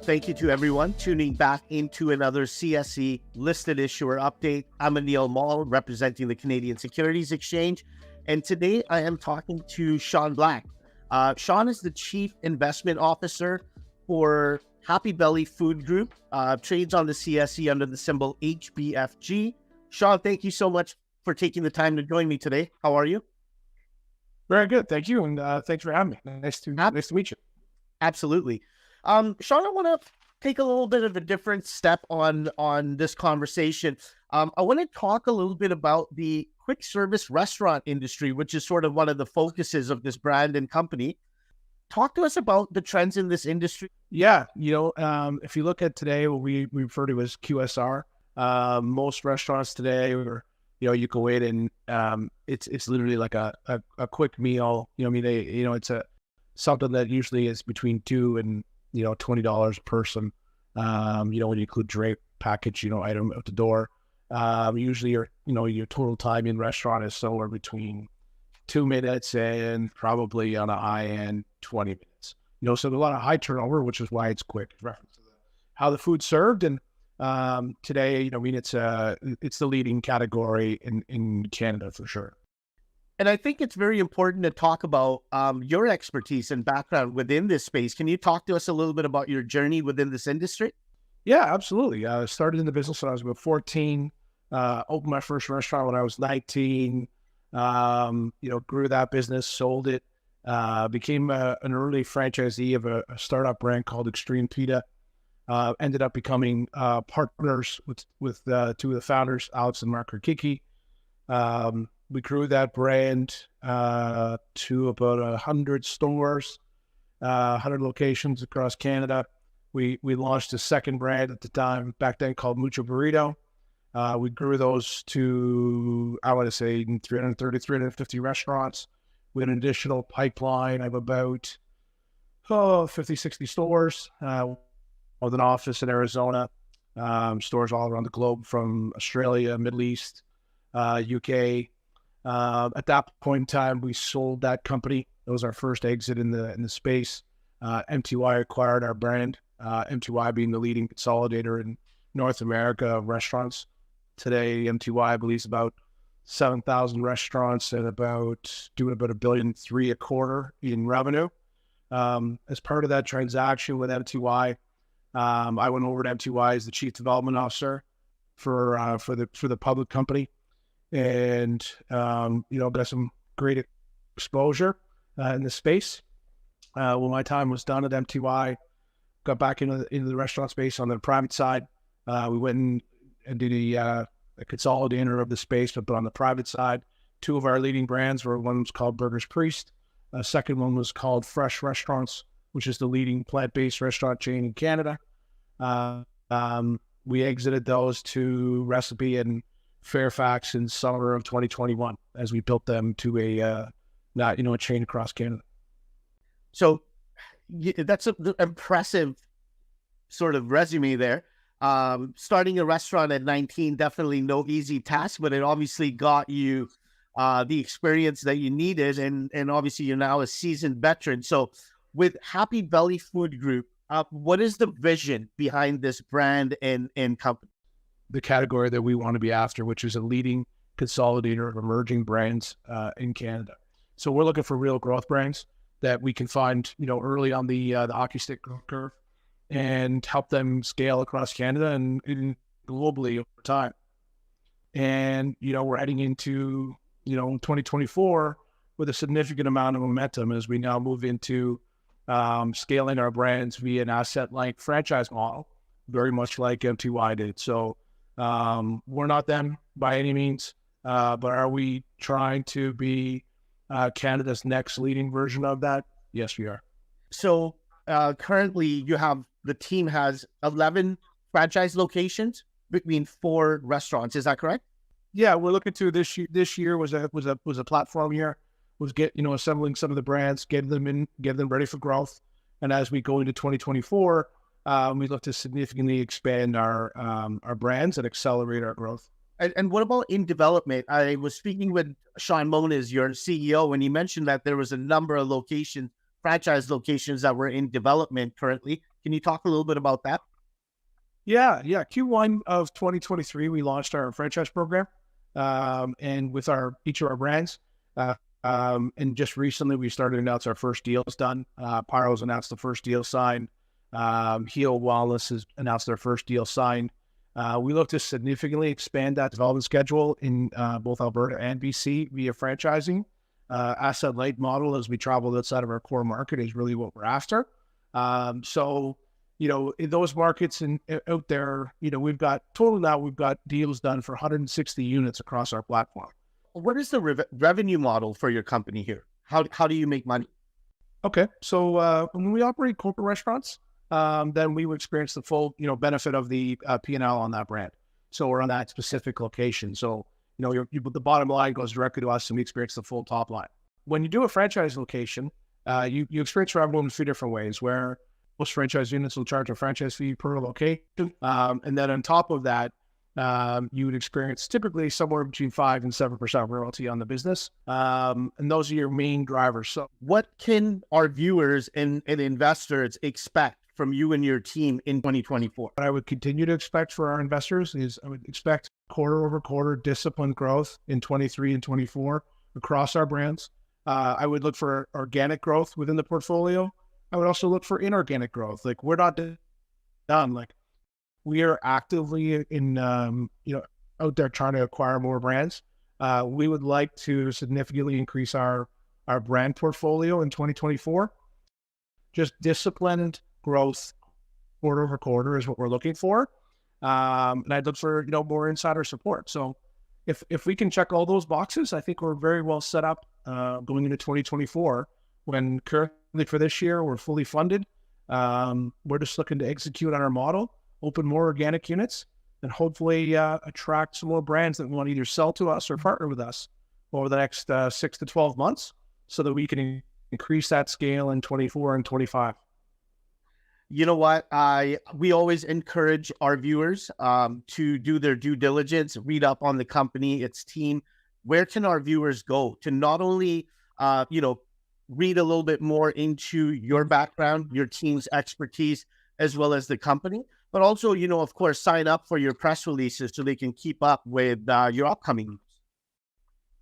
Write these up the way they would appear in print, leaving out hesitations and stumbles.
Thank you to everyone tuning back into another CSE listed issuer update. I'm Anil Mall, representing the Canadian Securities Exchange, and today I am talking to Sean Black. Sean is the Chief Investment Officer for Happy Belly Food Group, trades on the CSE under the symbol HBFG. Sean, thank you so much for taking the time to join me today. How are you? Very good, thank you, and thanks for having me. Nice to meet you. Absolutely. Sean, I want to take a little bit of a different step on this conversation. I want to talk a little bit about the quick service restaurant industry, which is sort of one of the focuses of this brand and company. Talk to us about the trends in this industry. Yeah, if you look at today, what we refer to as QSR, most restaurants today, or you go in and it's literally like a quick meal. It's something that usually is between $2 and $20 a person. When you include drink, package, item out the door. Usually your total time in restaurant is somewhere between 2 minutes and probably on a high end 20 minutes. So there's a lot of high turnover, which is why it's quick. Reference to how the food's served, and today, it's the leading category in Canada for sure. And I think it's very important to talk about your expertise and background within this space. Can you talk to us a little bit about your journey within this industry? Yeah, absolutely. I started in the business when I was about 14, opened my first restaurant when I was 19, grew that business, sold it, became an early franchisee of a startup brand called Extreme Pita, ended up becoming partners with two of the founders, Alex and Mark Kiki. We grew that brand to about 100 stores, 100 locations across Canada. We launched a second brand at the time, back then, called Mucho Burrito. We grew those to, I want to say, 330, 350 restaurants with an additional pipeline of about 50, 60 stores, with an office in Arizona, stores all around the globe, from Australia, Middle East, UK. At that point in time, we sold that company. It was our first exit in the space. MTY acquired our brand, MTY being the leading consolidator in North America of restaurants. Today, MTY, I believe, is about 7,000 restaurants and doing about $1.3 billion a quarter in revenue. As part of that transaction with MTY, I went over to MTY as the Chief Development Officer for the public company. And, got some great exposure in the space. When my time was done at MTY, got back into the restaurant space on the private side. We went and did a consolidator of the space, but on the private side, two of our leading brands were, one was called Burgers Priest. The second one was called Fresh Restaurants, which is the leading plant-based restaurant chain in Canada. We exited those to Recipe and Fairfax in summer of 2021 as we built them to a chain across Canada. So that's an impressive sort of resume there. Starting a restaurant at 19, definitely no easy task, but it obviously got you the experience that you needed, and obviously you're now a seasoned veteran. So with Happy Belly Food Group, what is the vision behind this brand and company? The category that we want to be after, which is a leading consolidator of emerging brands in Canada. So we're looking for real growth brands that we can find, early on the hockey stick curve, and help them scale across Canada and globally over time. And, we're heading into, 2024 with a significant amount of momentum as we now move into scaling our brands via an asset-light franchise model, very much like MTY did. So we're not them by any means, but are we trying to be Canada's next leading version of that? Yes, we are. So currently the team has 11 franchise locations between 4 restaurants. Is that correct? Yeah, we're looking to this year was a platform year, was assembling some of the brands, getting them ready for growth. And as we go into 2024, we look to significantly expand our brands and accelerate our growth. And what about in development? I was speaking with Sean Moniz, your CEO, and he mentioned that there was a number of locations, franchise locations that were in development currently. Can you talk a little bit about that? Yeah. Q1 of 2023, we launched our franchise program, and with each of our brands. And just recently, we started to announce our first deals done. PIRHO's announced the first deal signed. Heal Wellness has announced their first deal signed. We look to significantly expand that development schedule in both Alberta and BC via franchising. Asset light model as we travel outside of our core market is really what we're after. So, in those markets and out there, we've got deals done for 160 units across our platform. What is the revenue model for your company here? How do you make money? Okay, so when we operate corporate restaurants, then we would experience the full, benefit of the P&L on that brand. So we're on that specific location. So, the bottom line goes directly to us and we experience the full top line. When you do a franchise location, you experience revenue in 3 different ways, where most franchise units will charge a franchise fee per location. And then on top of that, you would experience typically somewhere between 5 and 7% royalty on the business. And those are your main drivers. So what can our viewers and investors expect from you and your team in 2024? What I would continue to expect for our investors is I would expect quarter-over-quarter disciplined growth in 23 and 24 across our brands. I would look for organic growth within the portfolio. I would also look for inorganic growth. Like, we're not done. Like, we are actively out there trying to acquire more brands. We would like to significantly increase our brand portfolio in 2024. Just disciplined growth quarter over quarter is what we're looking for. And I'd look for, more insider support. So if we can check all those boxes, I think we're very well set up going into 2024, when currently for this year, we're fully funded. We're just looking to execute on our model, open more organic units, and hopefully attract some more brands that want to either sell to us or partner with us over the next 6 to 12 months so that we can increase that scale in 24 and 25. You know what? We always encourage our viewers to do their due diligence, read up on the company, its team. Where can our viewers go to not only, read a little bit more into your background, your team's expertise, as well as the company, but also, of course, sign up for your press releases so they can keep up with your upcoming news?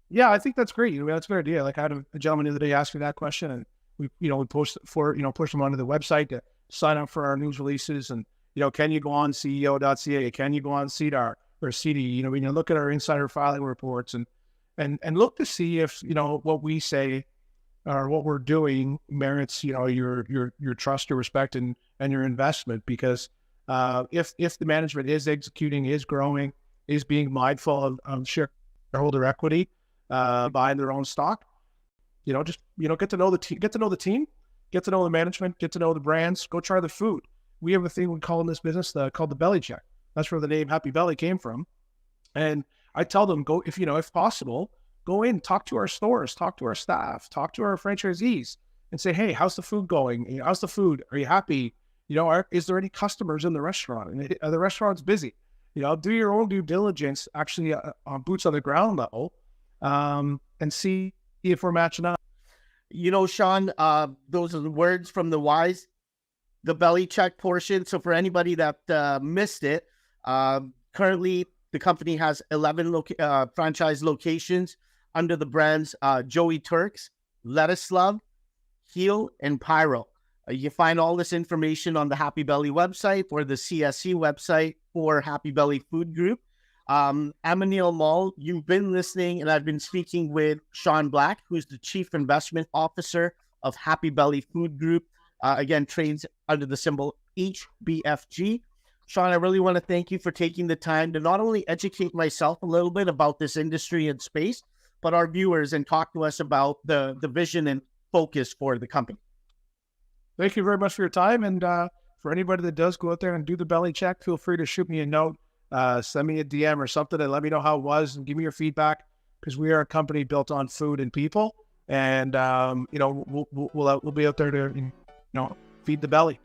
Yeah, I think that's great. That's a good idea. Like, I had a gentleman the other day ask me that question, and we push them onto the website to sign up for our news releases. And, can you go on CEO.ca? Can you go on CDAR or CD? Look at our insider filing reports and look to see if, what we say or what we're doing merits, your trust, your respect, and your investment. Because if the management is executing, is growing, is being mindful of shareholder equity, buying their own stock, just get to know the team, get to know the management, get to know the brands, go try the food. We have a thing we call in this business called the belly check. That's where the name Happy Belly came from. And I tell them, go, if possible, go in, talk to our stores, talk to our staff, talk to our franchisees, and say, hey, how's the food going? How's the food? Are you happy? Is there any customers in the restaurant? And are the restaurants busy? Do your own due diligence, actually on boots on the ground level, and see if we're matching up. Sean, those are the words from the wise, the belly check portion. So for anybody that missed it, currently the company has 11 franchise locations under the brands Joey Turks, Lettuce Love, Heal, and PIRHO. You find all this information on the Happy Belly website or the CSE website for Happy Belly Food Group. I'm Anil Mall. You've been listening, and I've been speaking with Sean Black, who's the Chief Investment Officer of Happy Belly Food Group. Again, trades under the symbol HBFG. Sean, I really want to thank you for taking the time to not only educate myself a little bit about this industry and space, but our viewers, and talk to us about the vision and focus for the company. Thank you very much for your time. And for anybody that does go out there and do the belly check, feel free to shoot me a note, send me a DM or something, and let me know how it was and give me your feedback, because we are a company built on food and people. And, we'll be out there to, feed the belly.